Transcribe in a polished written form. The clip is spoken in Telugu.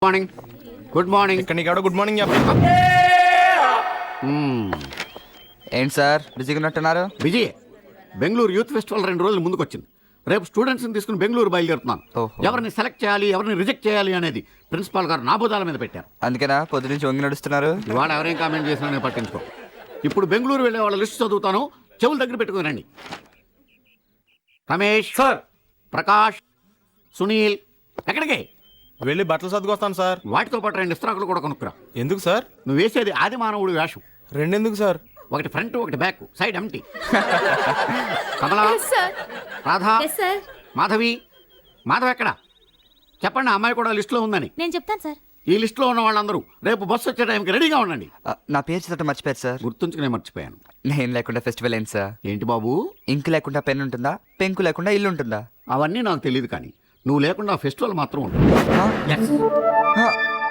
Morning good morning. ఇక్కడ నీకు గుడ్ మార్నింగ్ చెప్పి ఏంటి సార్ బిజీగా ఉన్నట్టున్నారు? విజయ్, బెంగళూరు యూత్ ఫెస్టివల్ 2 రోజులు ముందుకు వచ్చింది. రేపు స్టూడెంట్స్ని తీసుకుని బెంగళూరు బయలుదేరుతున్నాను. ఓహో. ఎవరిని సెలెక్ట్ చేయాలి, ఎవరిని రిజెక్ట్ చేయాలి అనేది ప్రిన్సిపాల్ గారు నా బుధాల మీద పెట్టారు. అందుకేనా పొద్దు నుంచి వంగి నడుస్తున్నారు? ఇవాళ ఎవరేం కామెంట్ చేసినా నేను పట్టించుకో. ఇప్పుడు బెంగళూరు వెళ్ళే వాళ్ళ లిస్ట్ చదువుతాను, చెవుల దగ్గర పెట్టుకుని రండి. రమేష్ సార్ ప్రకాష్ సునీల్ ఎక్కడికి? వెళ్ళి బట్టలు సర్దుకొస్తాను సార్. వాటితో పాటు 2 ఇస్త్రాకులు కూడా కొనుక్కురా. ఎందుకు సార్? నువ్వు వేసేది ఆది మానవుడి వేషం. 2 ఎందుకు సార్? ఒకటి ఫ్రంట్ ఒకటి బ్యాక్, సైడ్ ఎంటీ. కమలా, రాధా, మాధవి. మాధవ్ ఎక్కడ? చెప్పండి, ఆ అమ్మాయి కూడా లిస్టులో ఉందని. నేను చెప్తాను సార్. ఈ లిస్టులో ఉన్న వాళ్ళందరూ రేపు బస్సు వచ్చే టైంకి రెడీగా ఉండండి. నా పేరు చదవటం మర్చిపోయారు సార్. గుర్తుంచుకునే మర్చిపోయాను. నేను లేకుండా ఫెస్టివల్ ఏంటి సార్? ఏంటి బాబు? ఇంకు లేకుండా పెన్ ఉంటుందా? పెంకు లేకుండా ఇల్లు ఉంటుందా? అవన్నీ నాకు తెలియదు, కానీ నువ్వు లేకుండా ఫెస్టివల్ మాత్రం ఉంటుంది. ఆ? Yes. ఆ,